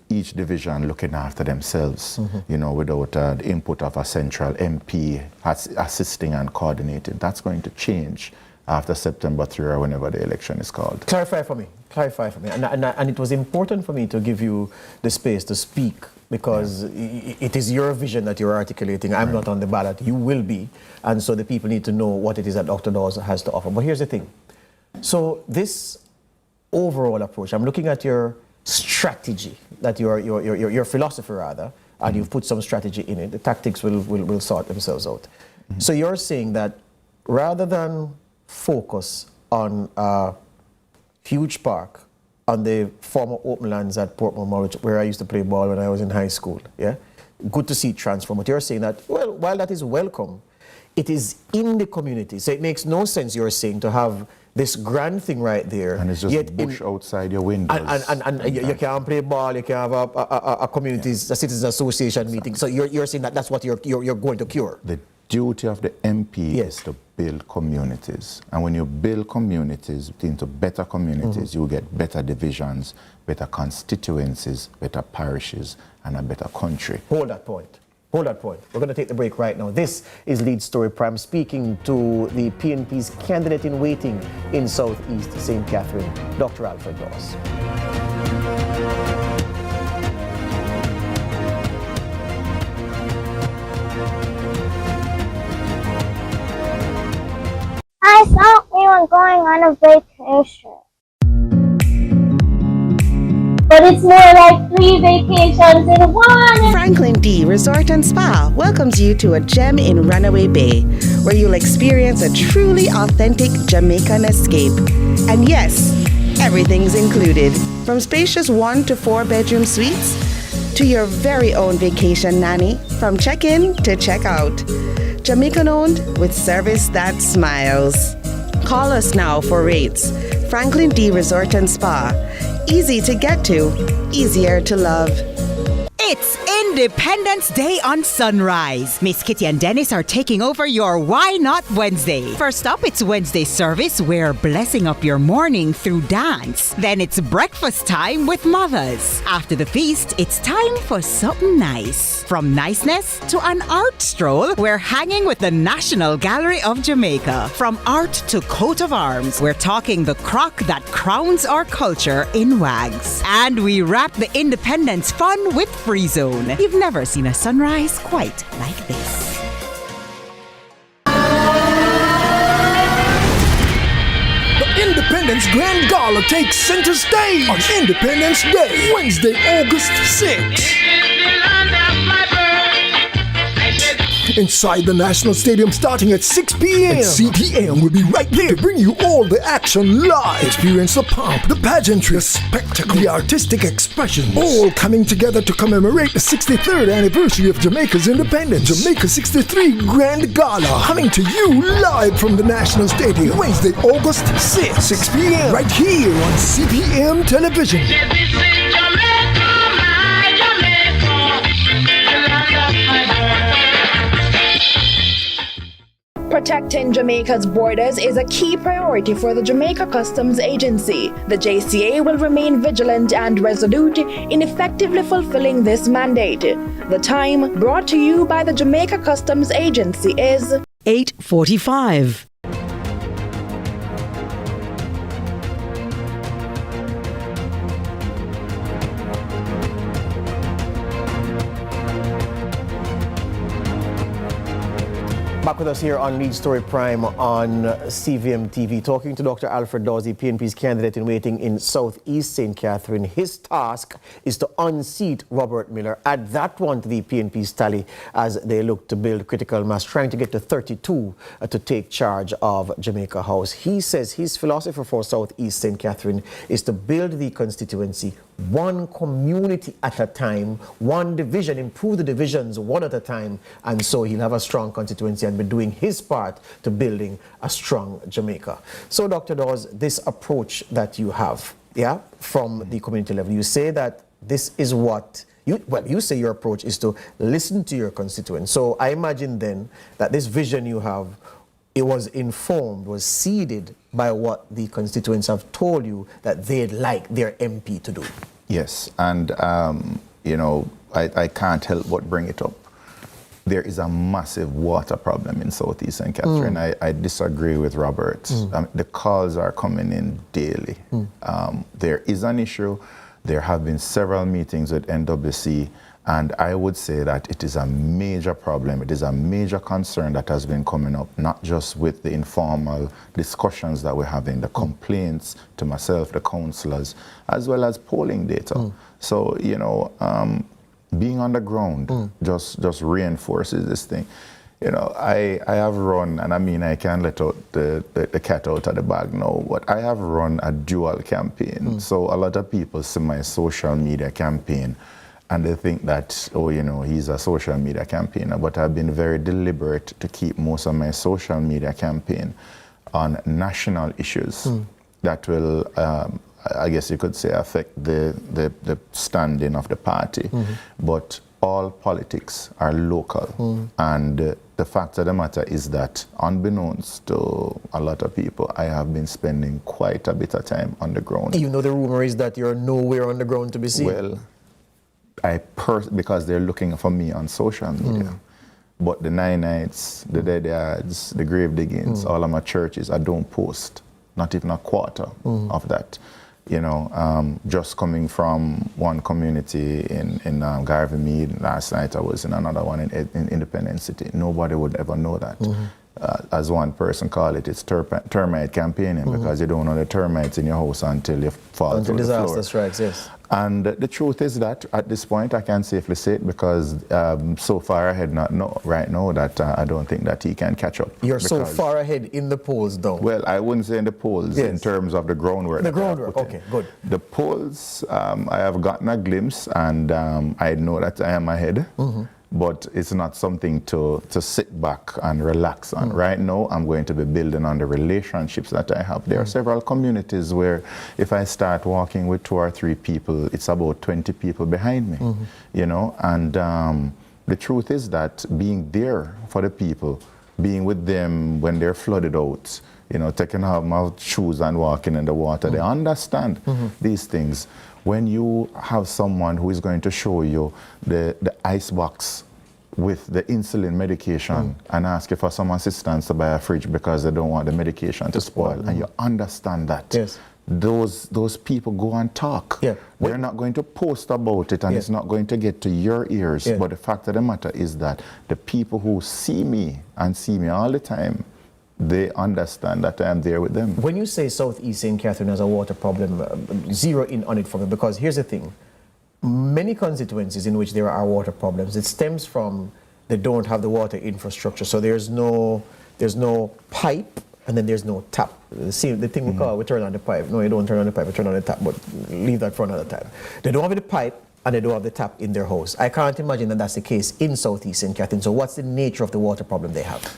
each division looking after themselves, without the input of a central MP assisting and coordinating. That's going to change after September 3 or whenever the election is called. Clarify for me. And it was important for me to give you the space to speak because it is your vision that you're articulating. I'm not on the ballot. You will be. And so the people need to know what it is that Dr. Dawes has to offer. But here's the thing. So this overall approach, I'm looking at your strategy, that your philosophy rather, and you've put some strategy in it. The tactics will sort themselves out. So you're saying that rather than focus on a huge park on the former open lands at Portmore Mall, where I used to play ball when I was in high school, good to see it transform. But you're saying that, well, while that is welcome, it is in the community. So it makes no sense, you're saying, to have this grand thing right there. And it's just bush outside your windows. And you can't play ball, you can have a communities, a citizens association meeting. So you're saying that that's what you're going to cure. The duty of the MP is to build communities. And when you build communities into better communities, you get better divisions, better constituencies, better parishes, and a better country. Hold that point. We're going to take the break right now. This is Lead Story Prime speaking to the PNP's candidate in waiting in Southeast St. Catherine, Dr. Alfred Dawes. I thought we were going on a vacation. But it's more like 3 vacations in one. Franklin D Resort and Spa welcomes you to a gem in Runaway Bay, where you'll experience a truly authentic Jamaican escape. And yes, everything's included, from spacious 1 to 4 bedroom suites to your very own vacation nanny, from check-in to check-out. Jamaican owned with service that smiles. Call us now for rates. Franklin D Resort and Spa. Easy to get to, easier to love. It's Independence Day on Sunrise. Miss Kitty and Dennis are taking over your Why Not Wednesday. First up, it's Wednesday service. We're blessing up your morning through dance. Then it's breakfast time with mothers. After the feast, it's time for something nice. From niceness to an art stroll, we're hanging with the National Gallery of Jamaica. From art to coat of arms, we're talking the crock that crowns our culture in wags. And we wrap the Independence fun with Free Zone. You've never seen a sunrise quite like this. The Independence Grand Gala takes center stage on Independence Day, Wednesday, August 6th. inside the National Stadium starting at 6 p.m. And CPM will be right there to bring you all the action live. Experience the pomp, the pageantry, the spectacle, the artistic expressions, all coming together to commemorate the 63rd anniversary of Jamaica's independence. Jamaica 63 Grand Gala, coming to you live from the National Stadium, Wednesday, August 6th, 6 p.m. right here on CPM Television. Protecting Jamaica's borders is a key priority for the Jamaica Customs Agency. The JCA will remain vigilant and resolute in effectively fulfilling this mandate. The time, brought to you by the Jamaica Customs Agency, is 8:45. Back with us here on Lead Story Prime on CVM TV, talking to Dr. Alfred Dawes, PNP's candidate in waiting in Southeast St. Catherine. His task is to unseat Robert Miller. Add that one to the PNP's tally as they look to build critical mass, trying to get to 32 to take charge of Jamaica House. He says his philosophy for Southeast St. Catherine is to build the constituency one community at a time, one division, improve the divisions one at a time, and so he'll have a strong constituency and be doing his part to building a strong Jamaica. So, Dr. Dawes, this approach that you have, from the community level, you say that this is what you say your approach is to listen to your constituents. So I imagine then that this vision you have, it was informed, was seeded by what the constituents have told you that they'd like their MP to do. Yes, and I can't help but bring it up. There is a massive water problem in Southeast St. Catherine. I disagree with Robert. The calls are coming in daily. There is an issue. There have been several meetings with NWC, and I would say that it is a major problem. It is a major concern that has been coming up, not just with the informal discussions that we're having, the complaints to myself, the councillors, as well as polling data. So, being on the ground just reinforces this thing. I have run, and I mean, I can let out the cat out of the bag now, but I have run a dual campaign. So a lot of people see my social media campaign and they think that, he's a social media campaigner, but I've been very deliberate to keep most of my social media campaign on national issues that will, I guess you could say, affect the standing of the party. But all politics are local. And the fact of the matter is that, unbeknownst to a lot of people, I have been spending quite a bit of time on the ground. The rumor is that you're nowhere on the ground to be seen. Well, because they're looking for me on social media. But the 9 nights, the dead yards, the grave diggings, all of my churches, I don't post, not even a quarter of that. Just coming from one community in Garvey Mead, last night I was in another one in Independence City. Nobody would ever know that. As one person called it, it's termite campaigning, because you don't know the termites in your house until you fall through the floor. Until disaster strikes, yes. And the truth is that at this point I can safely say it, because so far ahead right now that I don't think that he can catch up. You're so far ahead in the polls, though. Well, I wouldn't say in the polls, in terms of the groundwork. The groundwork, okay, good. The polls, I have gotten a glimpse, and I know that I am ahead. But it's not something to sit back and relax on. Right now, I'm going to be building on the relationships that I have. There are several communities where if I start walking with 2 or 3 people, it's about 20 people behind me, and the truth is that being there for the people, being with them when they're flooded out, taking off my shoes and walking in the water, they understand these things. When you have someone who is going to show you the ice box with the insulin medication and ask you for some assistance to buy a fridge because they don't want the medication to spoil, and you understand that, those people go and talk. They're not going to post about it, and it's not going to get to your ears. But the fact of the matter is that the people who see me all the time, they understand that I am there with them. When you say Southeast St. Catherine has a water problem, zero in on it for me, because here's the thing. Many constituencies in which there are water problems, it stems from they don't have the water infrastructure. So there's no pipe, and then there's no tap. The thing we call, we turn on the pipe. No, you don't turn on the pipe, you turn on the tap, but leave that for another time. They don't have the pipe, and they don't have the tap in their house. I can't imagine that that's the case in Southeast St. Catherine. So what's the nature of the water problem they have?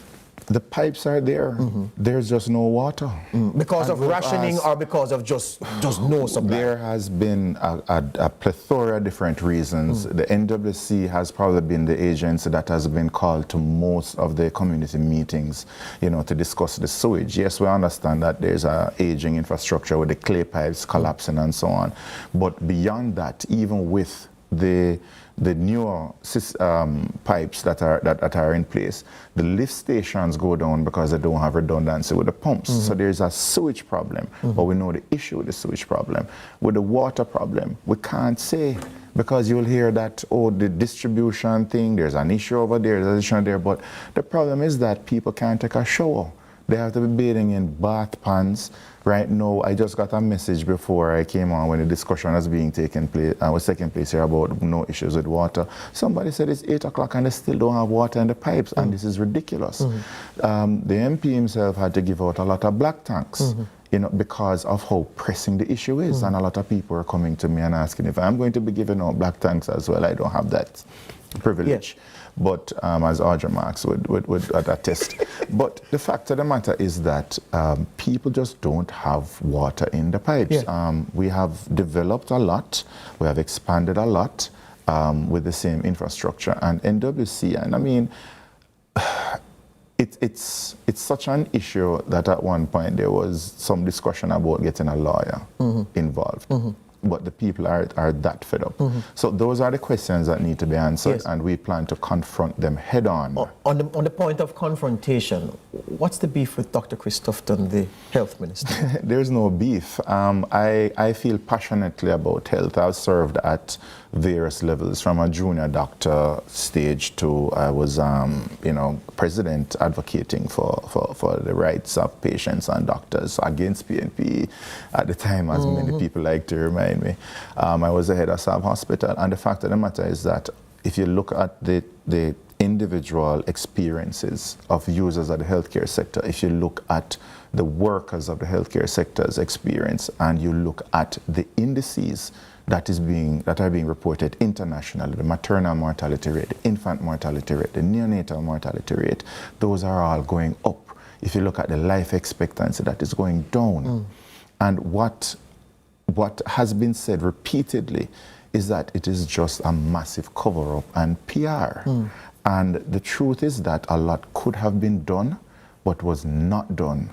The pipes are there. There's just no water. Because of rationing or because of just no supply? There has been a plethora of different reasons. The NWC has probably been the agency that has been called to most of the community meetings, to discuss the sewage. Yes, we understand that there's an aging infrastructure with the clay pipes collapsing and so on. But beyond that, even with the newer pipes that are in place, the lift stations go down because they don't have redundancy with the pumps. So there's a sewage problem, but we know the issue with the sewage problem. With the water problem, we can't say, because you'll hear that, the distribution thing, there's an issue over there, there's an issue there, but the problem is that people can't take a shower. They have to be bathing in bath pans. Right now, I just got a message before I came on when the discussion was being taken place. I was taking place here about no issues with water. Somebody said it's 8 o'clock and they still don't have water in the pipes, and this is ridiculous. The MP himself had to give out a lot of black tanks, because of how pressing the issue is. And a lot of people are coming to me and asking if I'm going to be giving out black tanks as well. I don't have that privilege. Yeah. But as Audrey Marks would attest. But the fact of the matter is that people just don't have water in the pipes. Yeah. We have developed a lot, we have expanded a lot with the same infrastructure. And NWC, and I mean, it's such an issue that at one point there was some discussion about getting a lawyer involved. But the people are that fed up. So those are the questions that need to be answered, and we plan to confront them head on. On the point of confrontation, what's the beef with Dr. Chris Tufton, the health minister? There's no beef. I feel passionately about health. I've served at various levels, from a junior doctor stage to I was, president advocating for the rights of patients and doctors against PNP at the time, as many people like to remind me. I was the head of Sab Hospital, and the fact of the matter is that if you look at the individual experiences of users of the healthcare sector, if you look at the workers of the healthcare sector's experience, and you look at the indices that are being reported internationally, the maternal mortality rate, the infant mortality rate, the neonatal mortality rate, those are all going up. If you look at the life expectancy, that is going down. And what has been said repeatedly is that it is just a massive cover-up and PR. And the truth is that a lot could have been done, but was not done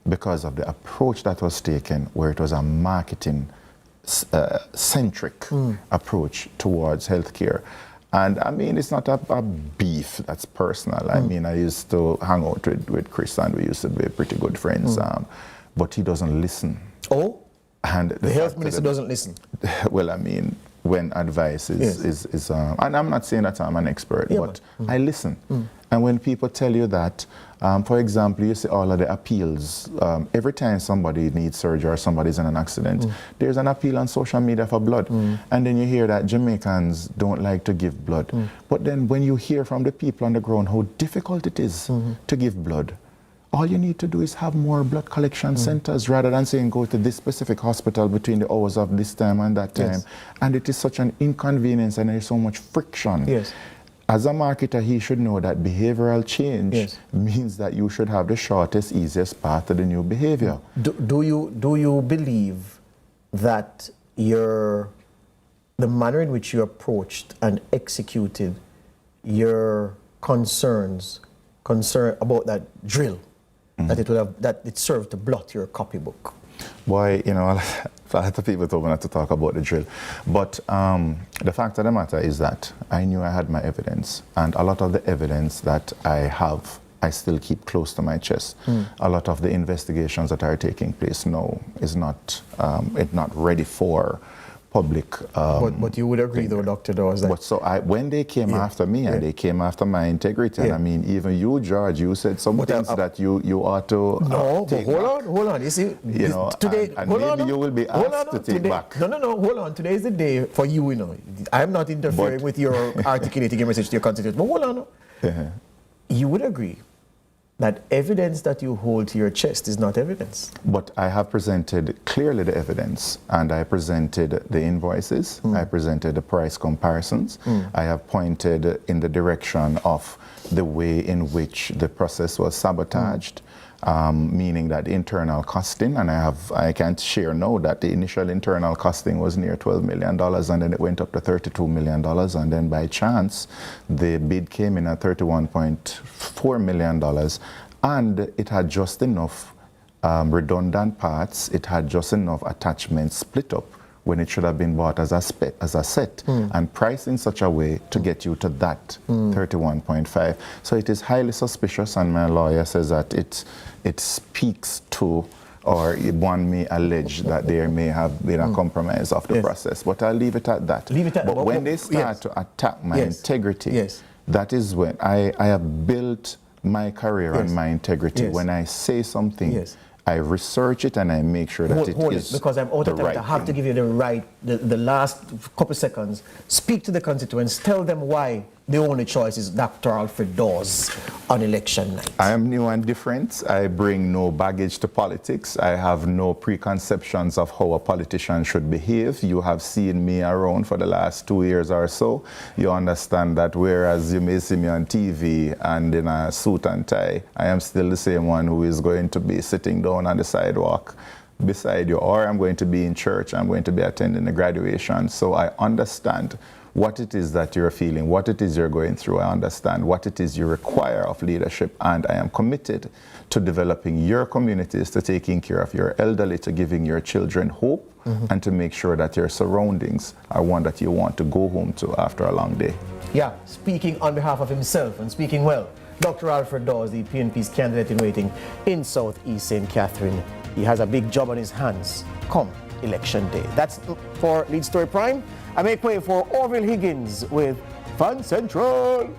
because of the approach that was taken, where it was a marketing centric approach towards healthcare. And I mean, it's not a beef that's personal. I mean, I used to hang out with Chris, and we used to be pretty good friends, but he doesn't listen. Oh? And the health minister doesn't listen? Well, I mean, when advice is and I'm not saying that I'm an expert, but I listen. And when people tell you that, for example, you see all of the appeals, every time somebody needs surgery or somebody's in an accident, there's an appeal on social media for blood. And then you hear that Jamaicans don't like to give blood. But then when you hear from the people on the ground how difficult it is to give blood, all you need to do is have more blood collection centers, rather than saying go to this specific hospital between the hours of this time and that time. And it is such an inconvenience, and there's so much friction. As a marketer, he should know that behavioral change means that you should have the shortest, easiest path to the new behavior. Do you believe that the manner in which you approached and executed your concern about that drill, that it served to blot your copybook? Boy, a lot of people told me not to talk about the drill. But the fact of the matter is that I knew I had my evidence, and a lot of the evidence that I have, I still keep close to my chest. A lot of the investigations that are taking place now is not ready for public. But you would agree, though, Dr. Dawes, that... But so when they came after me, and they came after my integrity, and I mean, even you, George, you said some things that you ought to No, but hold on. You see, today... and maybe you will be asked to take back. No, hold on. Today is the day for you, I'm not interfering with your articulating your message to your constituents. But hold on. you would agree that evidence that you hold to your chest is not evidence. But I have presented clearly the evidence, and I presented the invoices, I presented the price comparisons, I have pointed in the direction of the way in which the process was sabotaged, meaning that internal costing, and I can't share now that the initial internal costing was near $12 million, and then it went up to $32 million, and then by chance the bid came in at $31.4 million, and it had just enough redundant parts, it had just enough attachments split up when it should have been bought as a set and priced in such a way to get you to that 31.5. So it is highly suspicious, and my lawyer says that it speaks to, or one may allege that there may have been a compromise of the process. But I'll leave it at that. But when they start to attack my integrity, that is when I have built my career on my integrity. When I say something, I research it and I make sure that it is because I'm out of time. I have to give you the last couple seconds. Speak to the constituents. Tell them why the only choice is Dr. Alfred Dawes on election night. I am new and different. I bring no baggage to politics. I have no preconceptions of how a politician should behave. You have seen me around for the last 2 years or so. You understand that whereas you may see me on TV and in a suit and tie, I am still the same one who is going to be sitting down on the sidewalk beside you, or I'm going to be in church, I'm going to be attending the graduation. So I understand what it is that you're feeling, what it is you're going through. I understand what it is you require of leadership, and I am committed to developing your communities, to taking care of your elderly, to giving your children hope, and to make sure that your surroundings are one that you want to go home to after a long day. Yeah, speaking on behalf of himself and speaking well, Dr. Alfred Dawes, the PNP's candidate in waiting in Southeast St. Catherine. He has a big job on his hands come election day. That's for Lead Story Prime. I make way for Orville Higgins with Fan Central.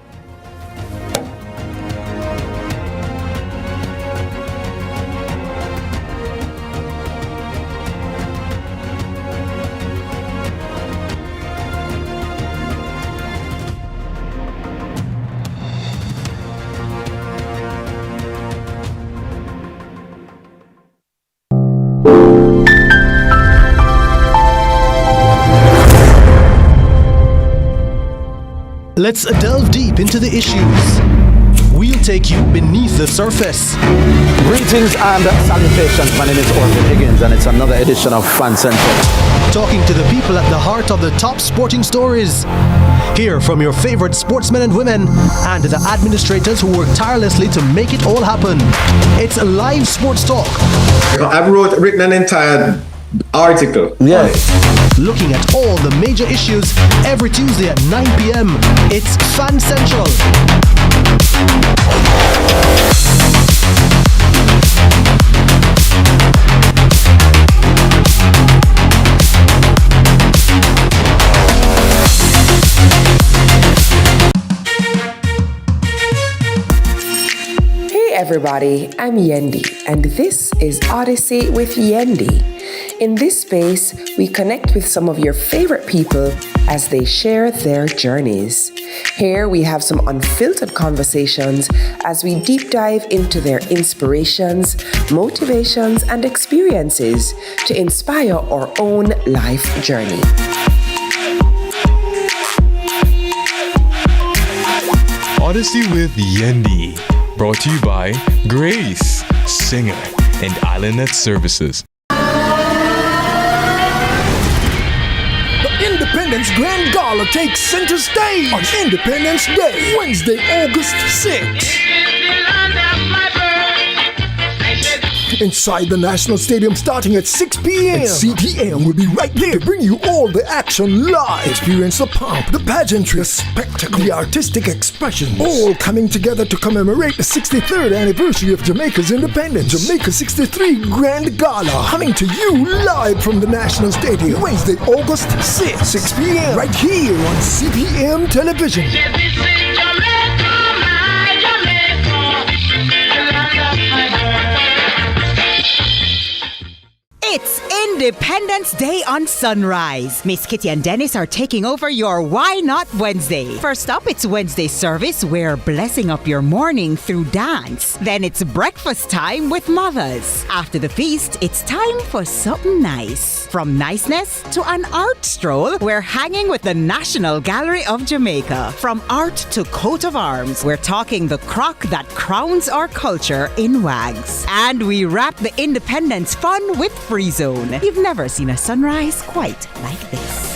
Let's delve deep into the issues. We'll take you beneath the surface. Greetings and salutations. My name is Orville Higgins, and it's another edition of Fan Central. Talking to the people at the heart of the top sporting stories. Hear from your favorite sportsmen and women and the administrators who work tirelessly to make it all happen. It's live sports talk. I've written an entire article. Looking at all the major issues every Tuesday at 9 p.m. It's Fan Central. Hey everybody, I'm Yendi, and this is Odyssey with Yendi. In this space, we connect with some of your favorite people as they share their journeys. Here we have some unfiltered conversations as we deep dive into their inspirations, motivations, and experiences to inspire our own life journey. Odyssey with Yendi, brought to you by Grace, Singer, and Island Services. Independence Grand Gala takes center stage on Independence Day, Wednesday, August 6th. Inside the National Stadium starting at 6 p.m. And CVM will be right there to bring you all the action live. Experience the pomp, the pageantry, the spectacle, the artistic expressions, all coming together to commemorate the 63rd anniversary of Jamaica's independence. Jamaica 63 Grand Gala, coming to you live from the National Stadium, Wednesday, August 6th, 6 p.m. right here on CVM Television. It's Independence Day on Sunrise. Miss Kitty and Dennis are taking over your Why Not Wednesday. First up, it's Wednesday service. We're blessing up your morning through dance. Then it's breakfast time with mothers. After the feast, it's time for something nice. From niceness to an art stroll, we're hanging with the National Gallery of Jamaica. From art to coat of arms, we're talking the crock that crowns our culture in wags. And we wrap the Independence fun with Free Zone. You've never seen a sunrise quite like this.